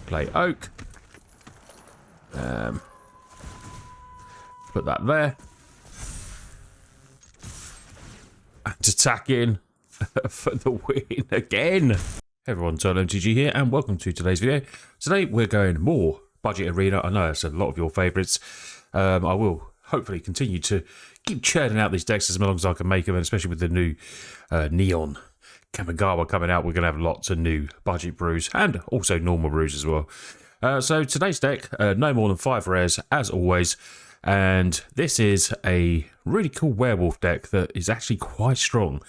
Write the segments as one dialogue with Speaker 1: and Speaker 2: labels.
Speaker 1: Play Oak. Put that there. And attack in for the win again. Hey everyone, Turtle MTG here, and welcome to today's video. Today we're going more budget arena. I know it's a lot of your favourites. I will hopefully continue to keep churning out these decks as long as I can make them, and especially with the new Neon Kamigawa coming out, we're going to have lots of new budget brews and also normal brews as well. So today's deck, no more than 5 rares as always, and this is a really cool werewolf deck that is actually quite strong.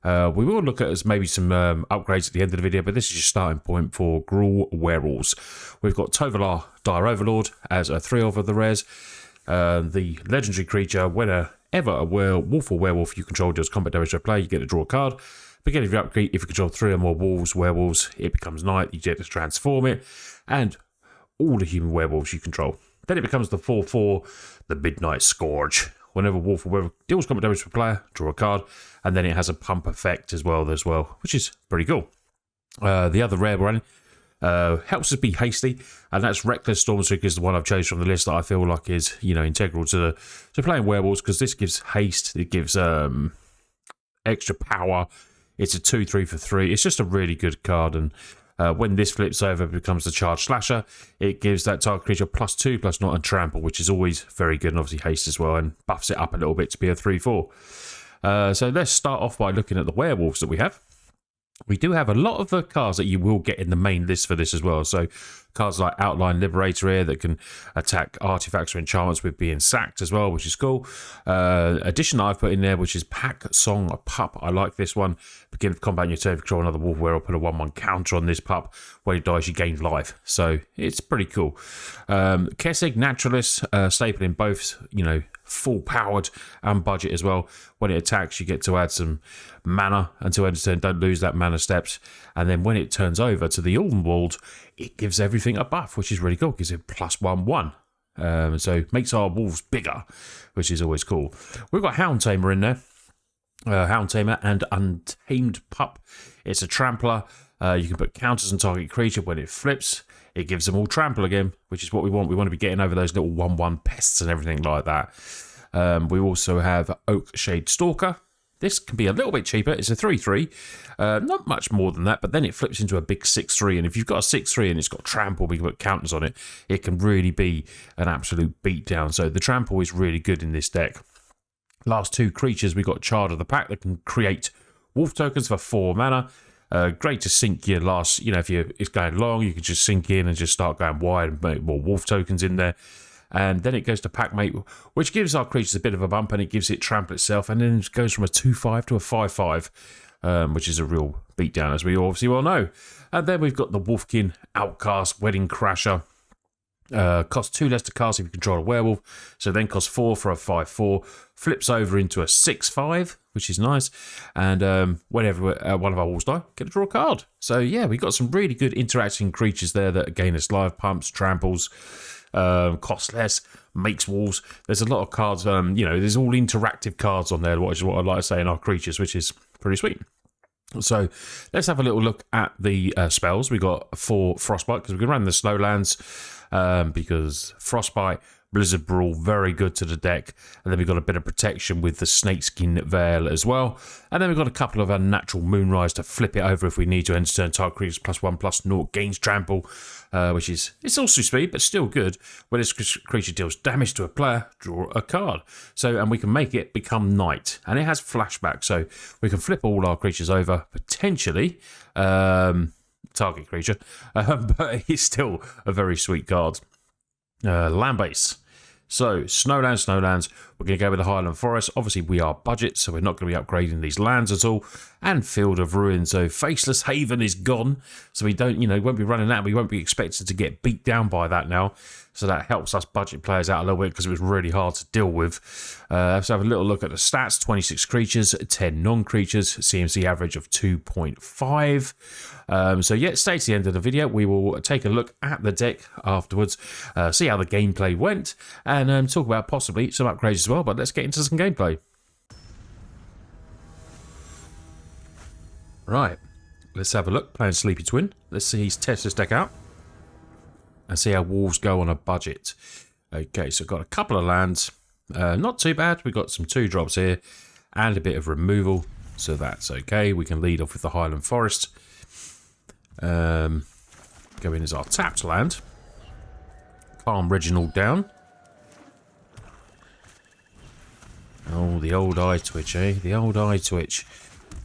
Speaker 1: We will look at as maybe some upgrades at the end of the video, but this is your starting point for Gruul Werewolves. We've got Tovolar, Dire Overlord as a 3 of the rares. The legendary creature, whenever a wolf or werewolf you control does combat damage to a player, you get to draw a card. Beginning of your upkeep, if you control 3 or more werewolves, it becomes night, you get to transform it, and all the human werewolves you control. Then it becomes the 4/4, the Midnight Scourge. Whenever a wolf or werewolf deals combat damage to a player, draw a card, and then it has a pump effect as well, which is pretty cool. The other rare we're running helps us be hasty, and that's Reckless Stormstreaker is the one I've chosen from the list that I feel like is, integral to playing werewolves, because this gives haste, it gives extra power. It's a 2/3 for 3. It's just a really good card, and when this flips over, it becomes the Charge Slasher. It gives that target creature +2/+0 and trample, which is always very good, and obviously haste as well, and buffs it up a little bit to be a 3/4. So let's start off by looking at the werewolves that we have. We do have a lot of the cards that you will get in the main list for this as well. So cards like Outline Liberator here that can attack artifacts or enchantments with being sacked as well, which is cool. Addition I've put in there, which is Pack Song Pup. I like this one. Begin with combat on your turn, control another wolf werewolf, put a 1/1 counter on this pup. When it dies, you gain life. So it's pretty cool. Kessig Naturalist, staple in both, full powered and budget as well. When it attacks, you get to add some mana until end of turn. Don't lose that mana steps. And then when it turns over to the Ulmwald, it gives everything a buff, which is really cool. It gives it +1/1. So makes our wolves bigger, which is always cool. We've got Hound Tamer in there. Hound Tamer and Untamed Pup. It's a trampler. You can put counters on target creature. When it flips, it gives them all trample again, which is what we want. We want to be getting over those little 1/1 pests and everything like that. We also have Oak Shade Stalker. This can be a little bit cheaper. It's a 3/3. Not much more than that, but then it flips into a big 6/3. And if you've got a 6/3 and it's got trample, we can put counters on it, it can really be an absolute beatdown. So the trample is really good in this deck. Last 2 creatures, we've got Chard of the Pack that can create wolf tokens for 4 mana. Great to sink your last, if it's going long, you can just sink in and just start going wide and make more wolf tokens in there. And then it goes to Packmate, which gives our creatures a bit of a bump, and it gives it trample itself, and then it goes from a 2/5 to a 5/5, which is a real beatdown, as we obviously well know. And then we've got the Wolfkin Outcast Wedding Crasher. Costs 2 less to cast if you control a werewolf, so then costs 4 for a 5/4. Flips over into a 6/5, which is nice. And whenever one of our wolves die, get to draw a card. So yeah, we've got some really good interacting creatures there that gain us life pumps, tramples, cost less, makes wolves. There's a lot of cards, there's all interactive cards on there, which is what I like to say in our creatures, which is pretty sweet. So let's have a little look at the spells. We got 4 Frostbite, because we can run the Snowlands, because Frostbite, Blizzard Brawl, very good to the deck. And then we've got a bit of protection with the Snakeskin Veil as well. And then we've got a couple of Unnatural Moonrise to flip it over if we need to. End turn target creatures +1/+0 gains trample, which is, it's also speed, but still good. When this creature deals damage to a player, draw a card. So, and we can make it become night. And it has flashback, so we can flip all our creatures over, potentially, target creature, but it's still a very sweet card. Land base. So, Snowlands. We're going to go with the Highland Forest. Obviously, we are budget, so we're not going to be upgrading these lands at all. And Field of Ruin. So, Faceless Haven is gone. So, we don't, won't be running that. We won't be expected to get beat down by that now. So, that helps us budget players out a little bit because it was really hard to deal with. Let's have a little look at the stats. 26 creatures, 10 non-creatures, CMC average of 2.5. So, yeah, stay to the end of the video. We will take a look at the deck afterwards, see how the gameplay went, and talk about possibly some upgrades as well. But let's get into some gameplay. Right, let's have a look. Playing Sleepy Twin. Let's see, test this deck out. and see how wolves go on a budget. Okay, so got a couple of lands. Not too bad. We've got some 2-drops here and a bit of removal, so that's okay. We can lead off with the Highland Forest. Go in as our tapped land. Calm Reginald down. Oh, the old eye twitch, eh? The old eye twitch.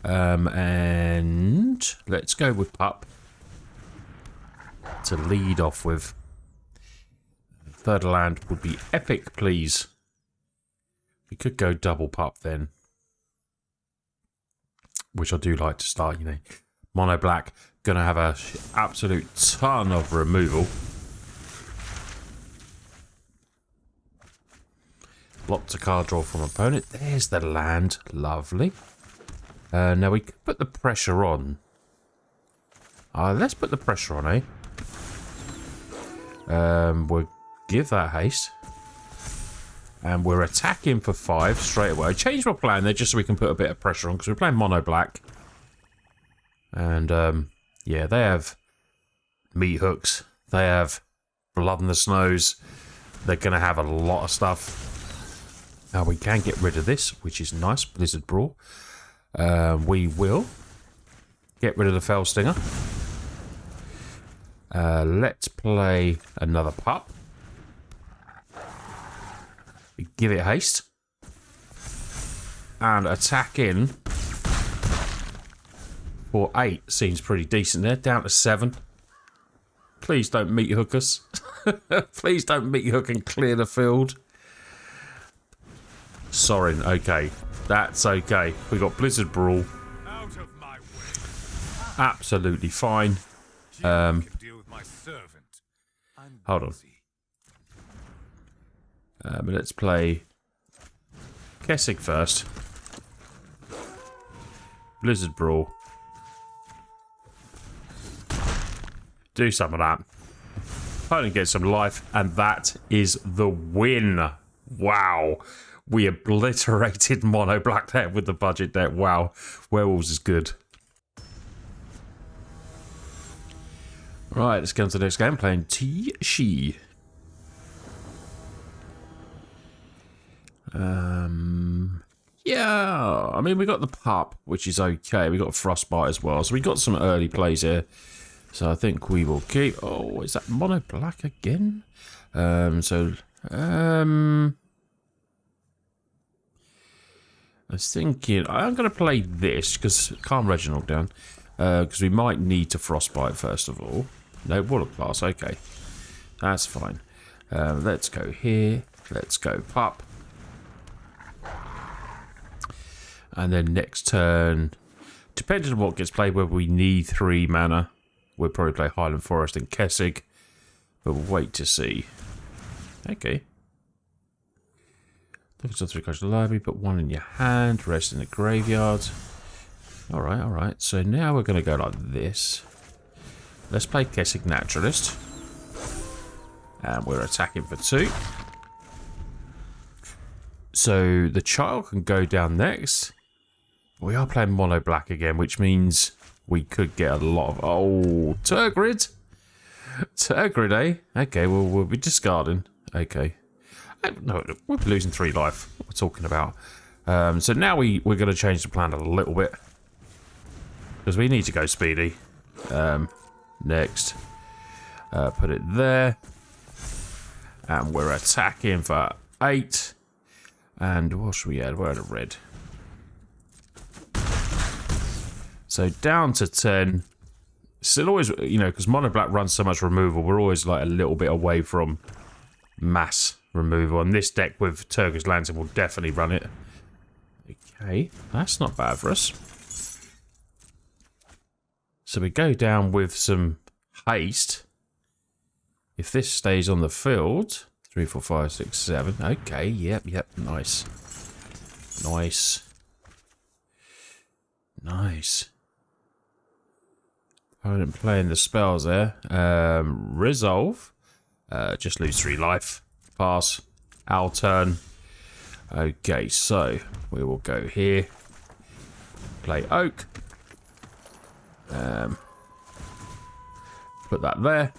Speaker 1: And let's go with Pup to lead off with. Third land would be Epic, please. We could go double Pup then, which I do like to start, you know. Mono black, gonna have a absolute ton of removal. Lots of card draw from opponent. There's the land, lovely. Now we could put the pressure on. Let's put the pressure on, eh? We'll give that haste. And we're attacking for 5 straight away. I changed my plan there just so we can put a bit of pressure on because we're playing mono black. And, yeah, they have meat hooks. They have blood in the snows. They're going to have a lot of stuff. Now we can get rid of this, which is nice. Blizzard Brawl. We will get rid of the Fell Stinger. Let's play another Pup. Give it haste. And attack in for 8. Seems pretty decent there. Down to 7. Please don't meat hook us. Please don't meat hook and clear the field. Sorin, okay. That's okay. We got Blizzard Brawl.
Speaker 2: Out of my way.
Speaker 1: Absolutely fine.
Speaker 2: Can deal with my servant.
Speaker 1: Hold on. Let's play Kessig first. Blizzard Brawl. Do some of that. Opponent gets some life, and that is the win. Wow. We obliterated mono black there with the budget deck. Wow. Werewolves is good. Right, let's go on to the next game. Playing T-Shi. Yeah. I mean, we got the Pup, which is okay. We got Frostbite as well. So we got some early plays here. So I think we will keep... Oh, is that mono black again? I was thinking, I'm going to play this, because calm Reginald down, because we might need to Frostbite first of all. No, Warlock class, okay. That's fine. Let's go here. Let's go Pup. And then next turn, depending on what gets played, whether we need 3 mana, we'll probably play Highland Forest and Kessig. But we'll wait to see. Okay. Look at 3 cards in the library, put 1 in your hand, rest in the graveyard. Alright, alright. So now we're going to go like this. Let's play Kessig Naturalist. And we're attacking for 2. So the child can go down next. We are playing mono black again, which means we could get a lot of... Oh, Tergrid. Tergrid, eh? Okay, well, we'll be discarding. Okay. No, we're losing 3 life. What we're talking about. So now we're going to change the plan a little bit. Because we need to go speedy. Next. Put it there. And we're attacking for 8. And what should we add? We're at a red. So down to 10. Still always, you know, because mono black runs so much removal, we're always like a little bit away from mass removal. And this deck with Turkish Lantern will definitely run it. Okay, that's not bad for us. So we go down with some haste. If this stays on the field, 3, 4, 5, 6, 7. Okay, yep, nice. Nice. Nice. Opponent playing the spells there. Resolve. Just lose 3 life. Pass. Our turn. Okay, so we will go here. Play Oak. Put that there.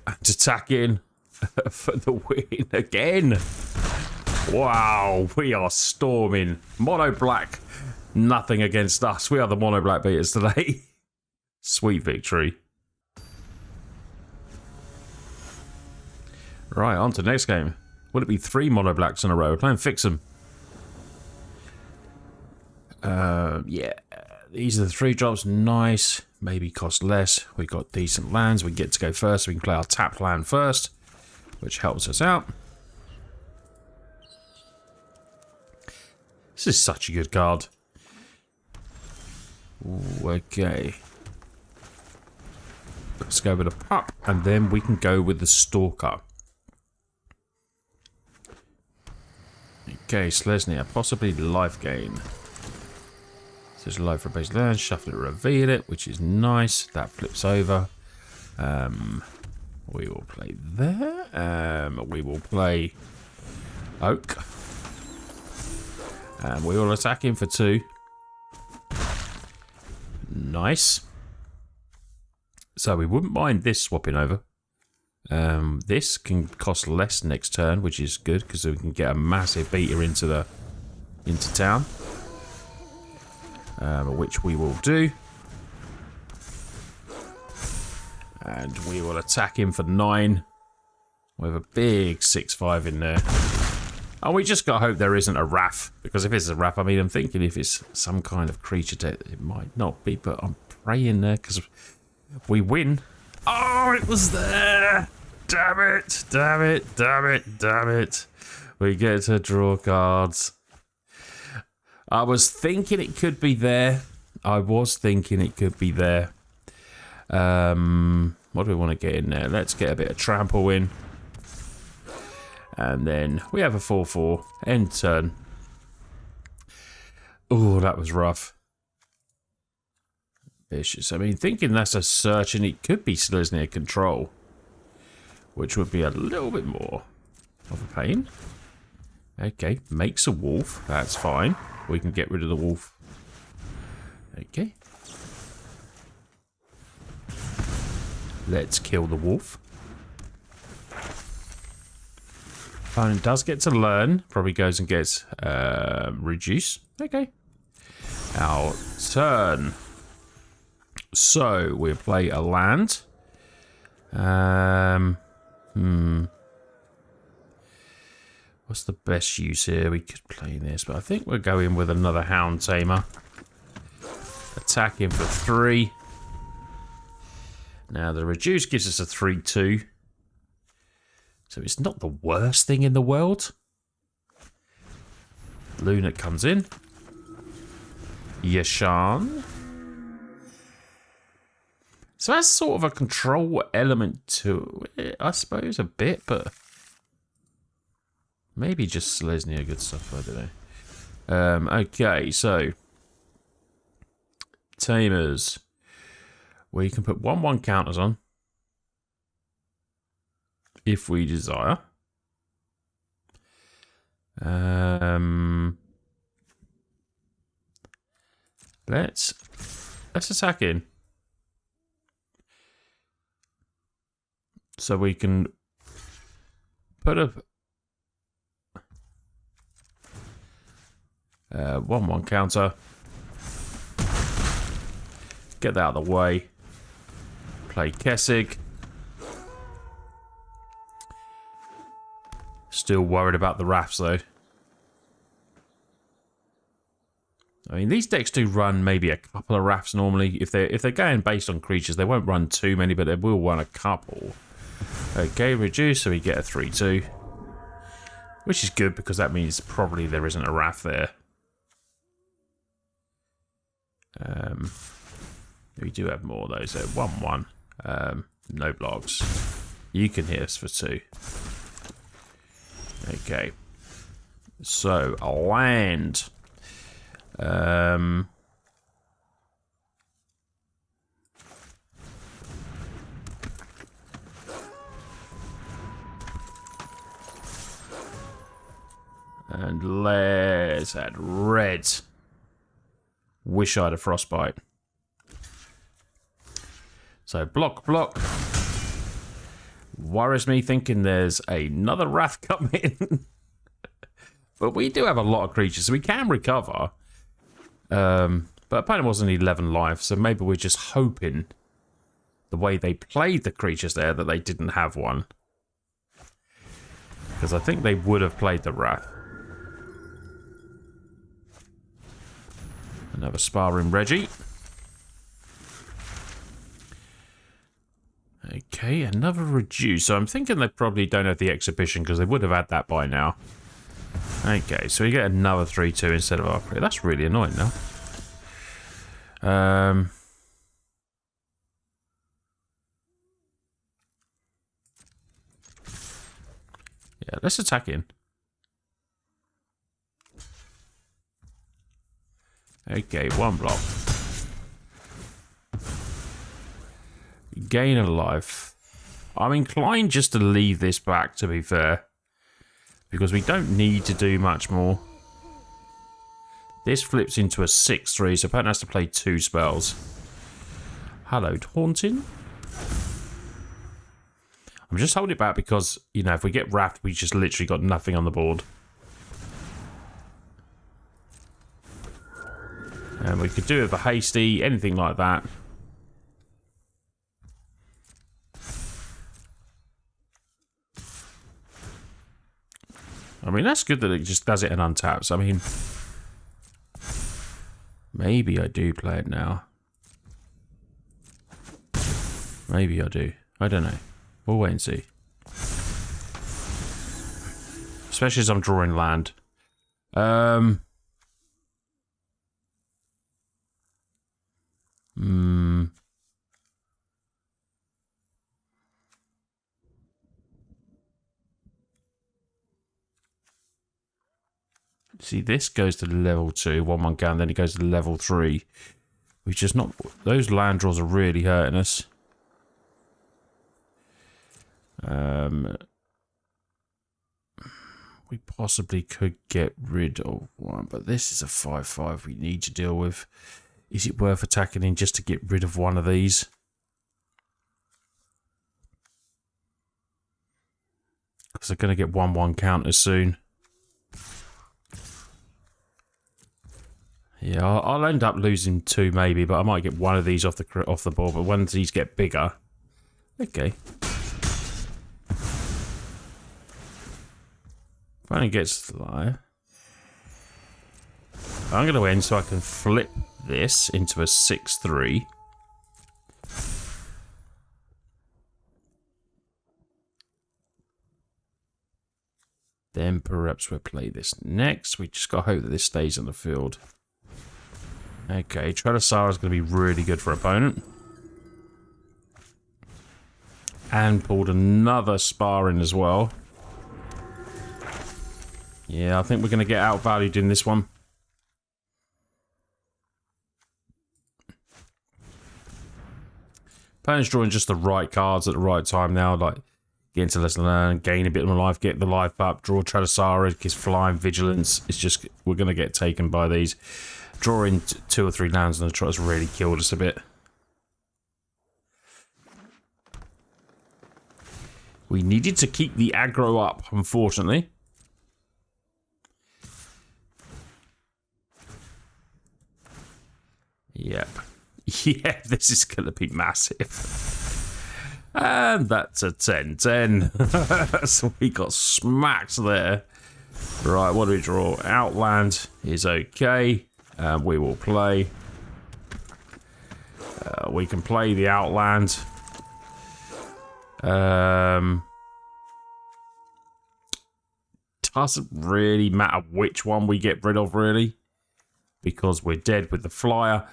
Speaker 1: and attacking for the win again. Wow, we are storming. Mono black, nothing against us. We are the mono black beaters today. Sweet victory. Right, on to the next game. Will it be 3 mono blacks in a row? Play and fix them. Yeah, these are the 3 drops. Nice. Maybe cost less. We got decent lands. We get to go first. We can play our tapped land first, which helps us out. This is such a good card. Ooh, okay. Let's go with a pup, and then we can go with the stalker. Okay, Slesnia, possibly life gain. So it's life for a base land, shuffle it, reveal it, which is nice. That flips over. We will play there. We will play Oak. And we will attack him for 2. Nice. So we wouldn't mind this swapping over. This can cost less next turn, which is good because we can get a massive beater into town, which we will do. And we will attack him for 9 with a big 6/5 in there. And we just gotta hope there isn't a Wrath, because if it's a Wrath, I mean, I'm thinking if it's some kind of creature deck, it might not be, but I'm praying there because we win. Oh, it was there! Damn it! Damn it! Damn it! Damn it! We get to draw cards. I was thinking it could be there. What do we want to get in there? Let's get a bit of trample in. And then we have a 4/4. End turn. Oh, that was rough. Vicious. I mean, thinking that's a search, and it could be Slesnia control, which would be a little bit more of a pain. Okay, makes a wolf. That's fine. We can get rid of the wolf. Okay. Let's kill the wolf. Opponent does get to learn. Probably goes and gets reduce. Okay. Our turn. So we'll play a land. What's the best use here? We could play this, but I think we'll go in with another Hound Tamer. Attack him for 3. Now the reduce gives us a 3/2. So it's not the worst thing in the world. Lunat comes in. Yashan. So that's sort of a control element to it, I suppose, a bit, but maybe just Slesnia good stuff, I don't know. Okay, so Tamers. We can put 1/1 counters on if we desire. Let's attack in. So we can put a 1/1 counter. Get that out of the way. Play Kessig. Still worried about the Wraths though. I mean, these decks do run maybe a couple of Wraths normally. If they're going based on creatures, they won't run too many, but they will run a couple. Okay, reduce, so we get a 3/2. Which is good because that means probably there isn't a Wrath there. We do have more though, so 1/1. No blocks. You can hit us for 2. Okay. So, a land. And let's add red. Wish I had a frostbite. So block, block. worries me thinking there's another Wrath coming. But we do have a lot of creatures, so we can recover. But opponent wasn't 11 life, so maybe we're just hoping the way they played the creatures there that they didn't have one. Because I think they would have played the Wrath. Another sparring Reggie. Okay, another reduce. So I'm thinking they probably don't have the exhibition because they would have had that by now. Okay, so we get another 3-2 instead of our. That's really annoying now. Yeah, let's attack in. Okay, one block. Gain a life. I'm inclined just to leave this back, to be fair. Because we don't need to do much more. This flips into a 6-3, so opponent has to play 2 spells. Hallowed Haunting. I'm just holding it back because, you know, if we get Wrath, we just literally got nothing on the board. And we could do it with a hasty, anything like that. I mean, that's good that it just does it and untaps. I mean, maybe I do play it now. Maybe I do. I don't know. We'll wait and see. Especially as I'm drawing land. See, this goes to level 2, 1-1 gun, then it goes to level 3. Which is not... Those land draws are really hurting us. We possibly could get rid of one, but this is a 5-5 we need to deal with. Is it worth attacking in just to get rid of one of these? Because they're going to get 1-1 counters soon. Yeah, I'll end up losing 2 maybe, but I might get one of these off the board. But once these get bigger, okay. When it gets live, I'm going to end so I can flip this into a 6-3. Then perhaps we'll play this next. We just got to hope that this stays on the field. Okay, Tradasara is going to be really good for opponent. And pulled another sparring as well. Yeah, I think we're going to get outvalued in this one. Opponent's drawing just the right cards at the right time now, like get into Lesson Learn, gain a bit of life, get the life up, draw Tradasara, gives flying vigilance. It's just, we're going to get taken by these. Drawing 2 or 3 lands on the trot has really killed us a bit. We needed to keep the aggro up, unfortunately. Yep. Yeah, this is going to be massive. And that's a 10-10. So we got smacked there. Right, what do we draw? Outland is okay. We will play. We can play the Outland. Doesn't really matter which one we get rid of, really. Because we're dead with the flyer.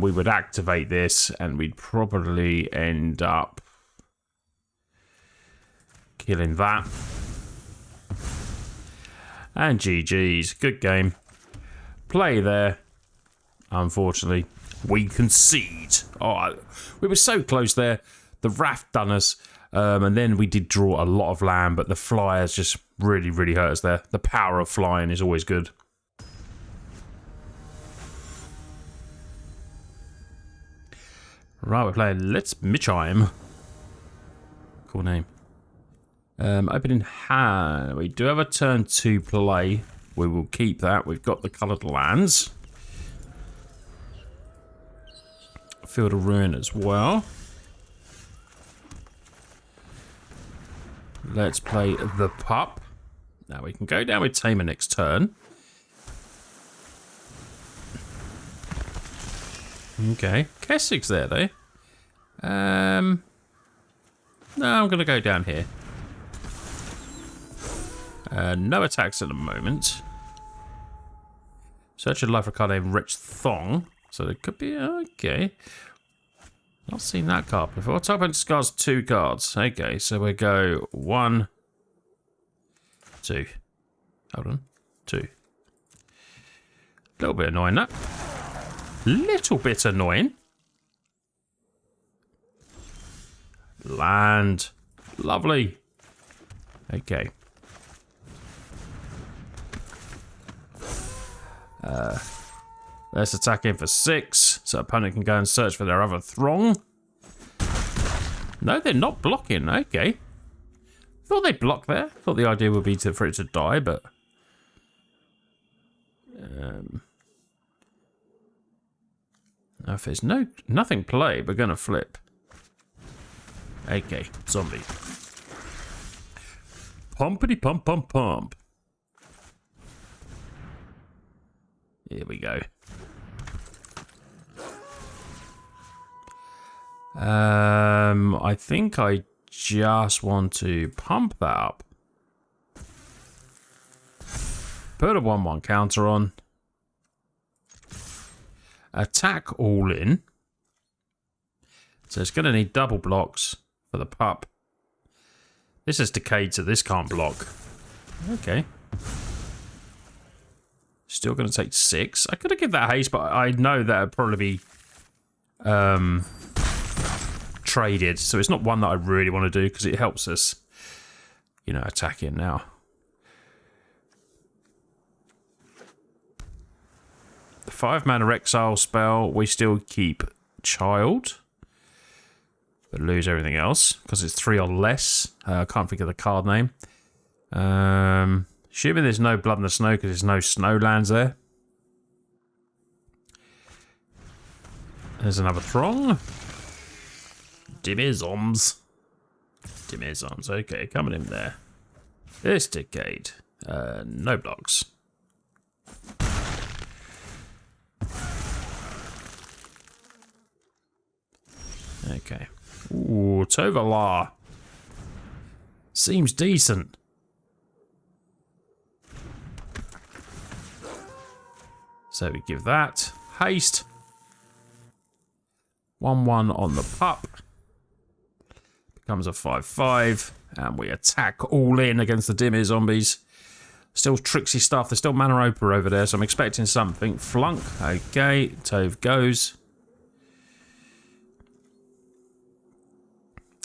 Speaker 1: We would activate this and we'd probably end up killing that. And GG's. Good game. Play there. Unfortunately, we concede. Oh, we were so close there. The Wrath done us. And then we did draw a lot of land, but the flyers just really, really hurt us there. The power of flying is always good. Right, we're playing Let's Mitchheim. Cool name. Opening hand. We do have a turn to play. We will keep that. We've got the coloured lands. Field of Ruin as well. Let's play the pup. Now we can go down with Tamer next turn. Okay. Kessig's there though. No, I'm going to go down here. No attacks at the moment. Search your life for a card named Rich Thong. So it could be okay. Not seen that card before. Top end discards 2 cards. Okay, so we go 1, 2. Hold on. 2. A little bit annoying that. Little bit annoying. Land. Lovely. Okay. Let's attack in for 6, so opponent can go and search for their other throng. No, they're not blocking. Okay. Thought they'd block there. Thought the idea would be for it to die, but... if there's nothing play, we're going to flip. Okay, zombie. Pumpity pump pump pump. Here we go. I think I just want to pump that up. Put a 1/1 counter on. Attack all in. So it's going to need double blocks for the pup. This is decayed, so this can't block. Okay. Still going to take 6. I could have given that haste, but I know that would probably be traded. So it's not one that I really want to do because it helps us, you know, attack in now. The 5-mana exile spell, we still keep Child, but lose everything else because it's 3 or less. I can't think of the card name. Assuming there's no Blood in the Snow because there's no snow lands there. There's another throng. Dimizom's. Okay, coming in there. This decade. No blocks. Okay. Ooh, Tovalar. Seems decent. So we give that haste. 1/1 on the pup. Becomes a 5/5. And we attack all in against the Dimir zombies. Still tricksy stuff. There's still mana Opa over there, so I'm expecting something. Flunk. Okay. Tove goes.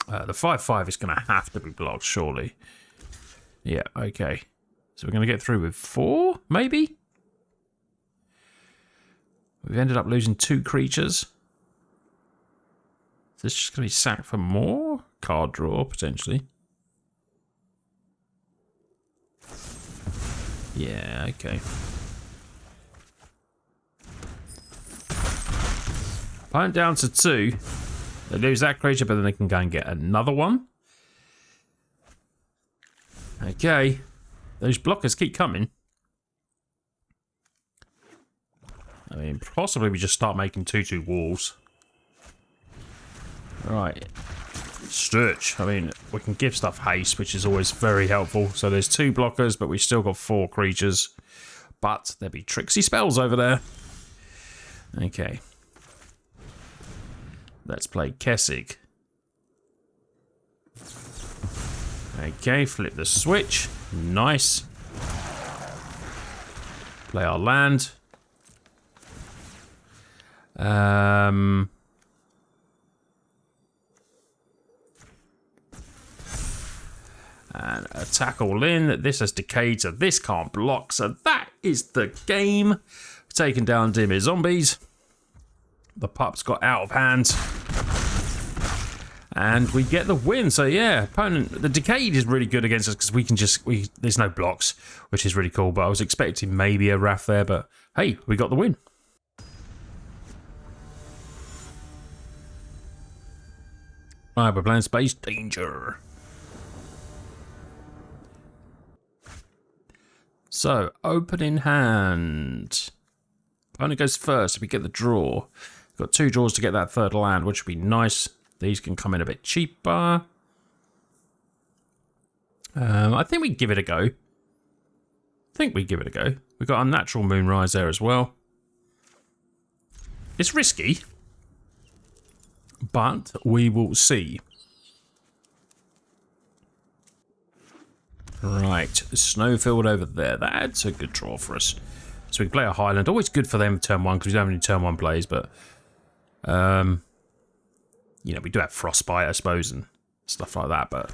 Speaker 1: The 5/5 is going to have to be blocked, surely. Yeah, okay. So we're going to get through with 4, maybe? We've ended up losing 2 creatures. Is this just going to be sacked for more? Card draw, potentially. Yeah, okay. Opponent down to 2. They lose that creature, but then they can go and get another one. Okay. Those blockers keep coming. I mean, possibly we just start making 2/2 walls. Right. Stretch. I mean, we can give stuff haste, which is always very helpful. So there's 2 blockers, but we still got 4 creatures. But there'll be tricksy spells over there. Okay. Let's play Kessig. Okay, flip the switch. Nice. Play our land. And attack all in. This has decayed, so this can't block. So that is the game. Taking down Dimir zombies. The pup's got out of hand. And we get the win. So yeah, opponent, the Decayed is really good against us because we can just, there's no blocks, which is really cool. But I was expecting maybe a Wrath there, but hey, we got the win. Alright, we're playing Space Danger. So, opening hand. Opponent goes first. We get the draw. We've got 2 draws to get that third land, which would be nice. These can come in a bit cheaper. I think we give it a go. We've got Unnatural Moonrise there as well. It's risky, but we will see. Right, Snowfield over there. That's a good draw for us. So we can play a Highland. Always good for them turn 1 because we don't have any turn 1 plays, but you know, we do have Frostbite, I suppose, and stuff like that, but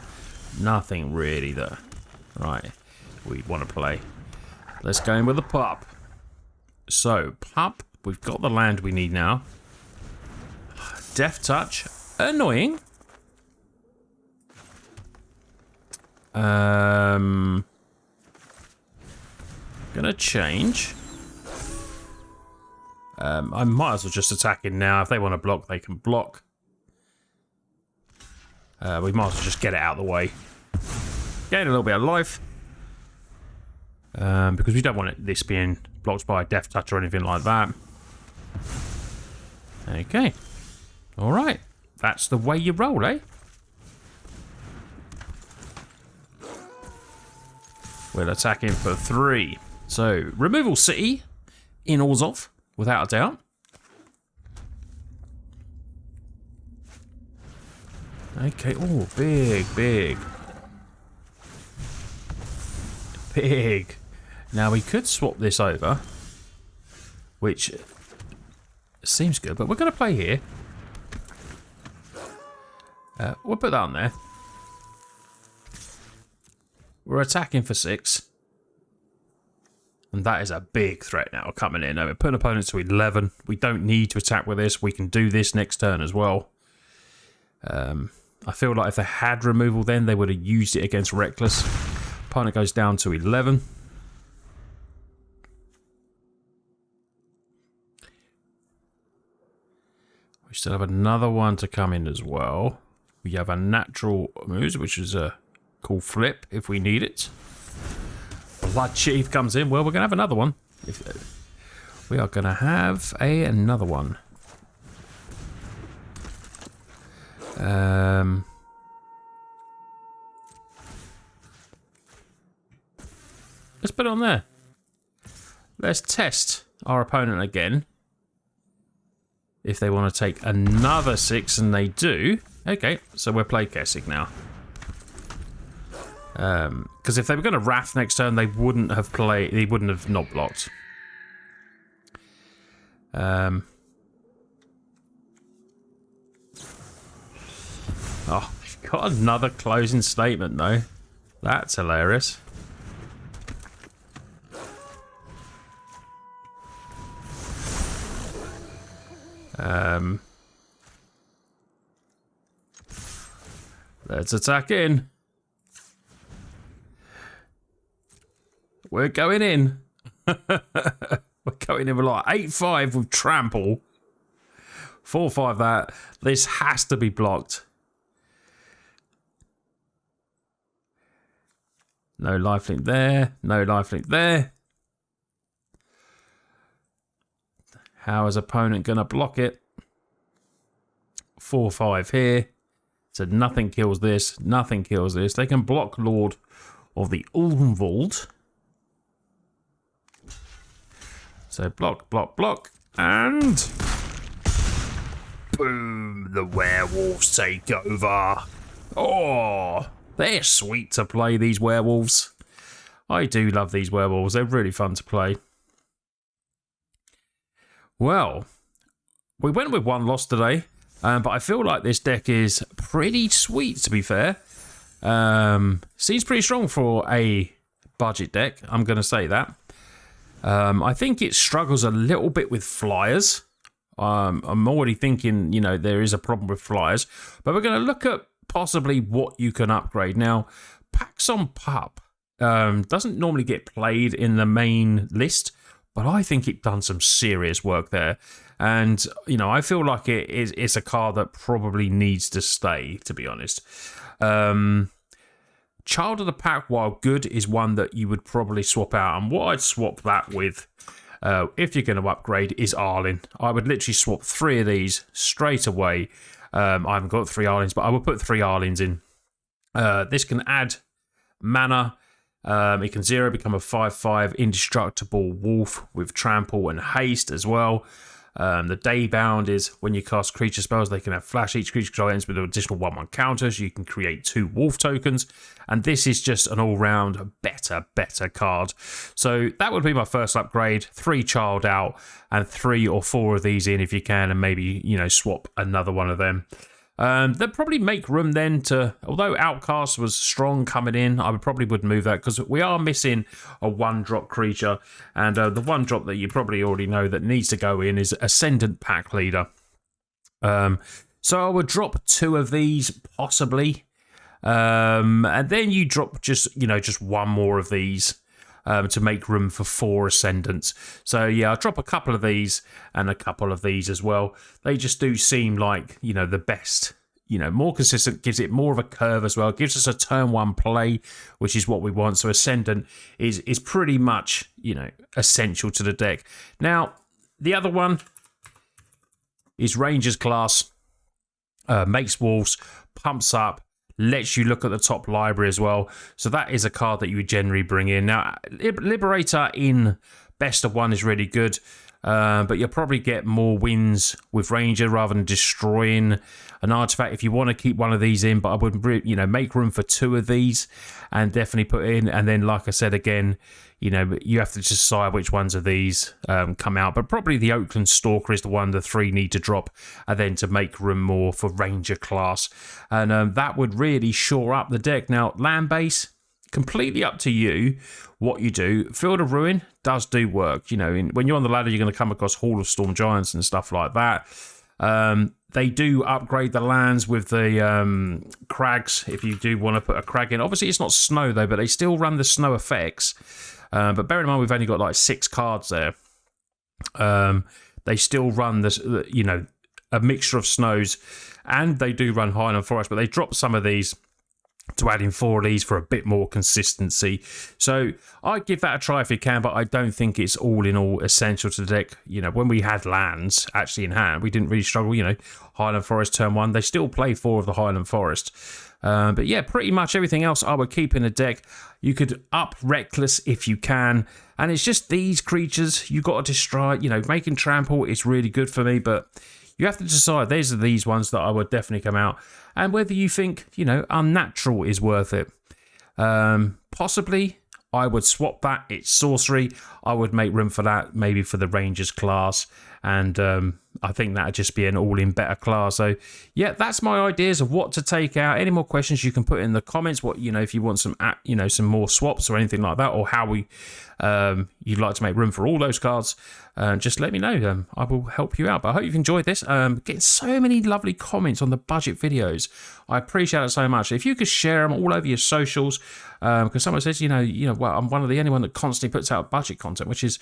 Speaker 1: nothing really that, right, we want to play. Let's go in with the pup. So, pup, we've got the land we need now. Death Touch, annoying. Gonna change. I might as well just attack in now. If they want to block, they can block. We might as well just get it out of the way. Gain a little bit of life. Because we don't want this being blocked by a Death Touch or anything like that. Okay. Alright. That's the way you roll, eh? We'll attack him for 3. So, Removal City in Orzhov, without a doubt. Okay, oh, big. Now, we could swap this over, which seems good, but we're going to play here. We'll put that on there. We're attacking for 6. And that is a big threat now coming in. We're putting opponents to 11. We don't need to attack with this. We can do this next turn as well. I feel like if they had removal then, they would have used it against Reckless. Opponent goes down to 11. We still have another one to come in as well. We have a Natural Moves, which is a cool flip if we need it. Blood Chief comes in. Well, we're going to have another one. We are going to have another one. Let's put it on there. Let's test our opponent again. If they want to take another 6, and they do. Okay, so we're playcasting now. Because if they were going to Wrath next turn, they wouldn't have played. They wouldn't have not blocked. Oh, we've got another closing statement though. That's hilarious. Let's attack in. We're going in. We're going in with like 8-5 with trample. 4-5 that. This has to be blocked. No lifelink there. No lifelink there. How is opponent going to block it? 4-5 here. So nothing kills this. Nothing kills this. They can block Lord of the Ulmwald. So block, block, block. And boom. The werewolves take over. Oh, they're sweet to play, these werewolves. I do love these werewolves. They're really fun to play. Well, we went with 1 loss today, but I feel like this deck is pretty sweet, to be fair. Seems pretty strong for a budget deck, I'm going to say that. I think it struggles a little bit with flyers. I'm already thinking, you know, there is a problem with flyers. But we're going to look at possibly what you can upgrade. Now, Packs on Pup doesn't normally get played in the main list, but I think it done some serious work there. And, you know, I feel like it's a card that probably needs to stay, to be honest. Child of the Pack, while good, is one that you would probably swap out. And what I'd swap that with, if you're going to upgrade, is Arlen. I would literally swap 3 of these straight away. I haven't got 3 Arlens, but I would put 3 Arlens in. This can add mana. It can 0 become a 5/5 indestructible wolf with trample and haste as well. The day bound is when you cast creature spells, they can have flash. Each creature control ends with an additional 1/1 counters. You can create 2 wolf tokens, and this is just an all-round better card. So that would be my first upgrade. 3 child out and 3 or 4 of these in if you can, and maybe, you know, swap another one of them. They'll probably make room then to, although Outcast was strong coming in, I probably would move that because we are missing a 1-drop creature, and the 1-drop that you probably already know that needs to go in is Ascendant Pack Leader. So I would drop 2 of these possibly, and then you drop just 1 more of these. To make room for 4 Ascendants. So yeah, I'll drop a couple of these and a couple of these as well. They just do seem like, you know, the best, you know, more consistent, gives it more of a curve as well. It gives us a turn 1 play, which is what we want. So Ascendant is pretty much, you know, essential to the deck. Now, the other one is Rangers class, makes wolves, pumps up, lets you look at the top library as well. So that is a card that you would generally bring in. Now, Liberator in best of 1 is really good, but you'll probably get more wins with Ranger rather than destroying an artifact if you want to keep one of these in. But I would, you know, make room for 2 of these and definitely put in. And then, like I said again, you know, you have to decide which ones of these come out. But probably the Oakland Stalker is the one the 3 need to drop, and then to make room more for Ranger class. And that would really shore up the deck. Now, land base, completely up to you what you do. Field of Ruin does do work. You know, when you're on the ladder, you're going to come across Hall of Storm Giants and stuff like that. They do upgrade the lands with the crags if you do want to put a crag in. Obviously, it's not snow, though, but they still run the snow effects. But bear in mind, we've only got like 6 cards there. They still run this, you know, a mixture of snows, and they do run Highland Forest, but they drop some of these to add in 4 of these for a bit more consistency. So I'd give that a try if you can, but I don't think it's all in all essential to the deck. You know, when we had lands actually in hand, we didn't really struggle. You know, Highland Forest turn 1, they still play 4 of the Highland Forest. But yeah, pretty much everything else I would keep in the deck. You could up Reckless if you can, and it's just these creatures you got to destroy. You know, making trample is really good for me, but you have to decide. These are these ones that I would definitely come out, and whether you think, you know, Unnatural is worth it. Possibly I would swap that. It's sorcery. I would make room for that, maybe for the Rangers class, and I think that'd just be an all-in better class. So yeah, that's my ideas of what to take out. Any more questions you can put in the comments. What, you know, if you want some, you know, some more swaps or anything like that, or how we you'd like to make room for all those cards, just let me know. I will help you out. But I hope you've enjoyed this. Getting so many lovely comments on the budget videos. I appreciate it so much. If you could share them all over your socials, because someone says, you know, well, I'm one of the only one that constantly puts out budget content, which is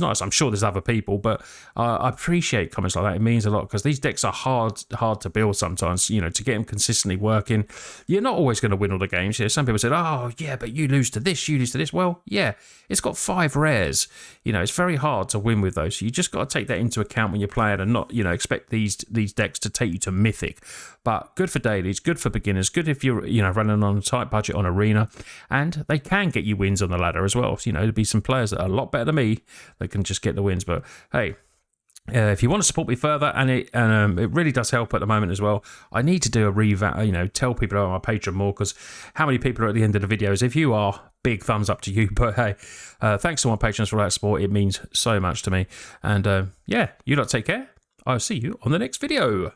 Speaker 1: nice. I'm sure there's other people, but I appreciate comments like that. It means a lot, because these decks are hard to build sometimes. You know, to get them consistently working, you're not always going to win all the games. You know, some people said, oh yeah, but you lose to this, you lose to this. Well, yeah, it's got 5 rares. You know, it's very hard to win with those. So you just got to take that into account when you're playing, and not, you know, expect these decks to take you to Mythic. But good for dailies, good for beginners, good if you're, you know, running on a tight budget on Arena, and they can get you wins on the ladder as well. So, you know, there'll be some players that are a lot better than me that can just get the wins. But hey, if you want to support me further, and it really does help at the moment as well, I need to do a revamp, you know, tell people about my Patreon more, because how many people are at the end of the videos? If you are, big thumbs up to you. But hey, thanks to my patrons for that support. It means so much to me. And yeah, you lot take care. I'll see you on the next video.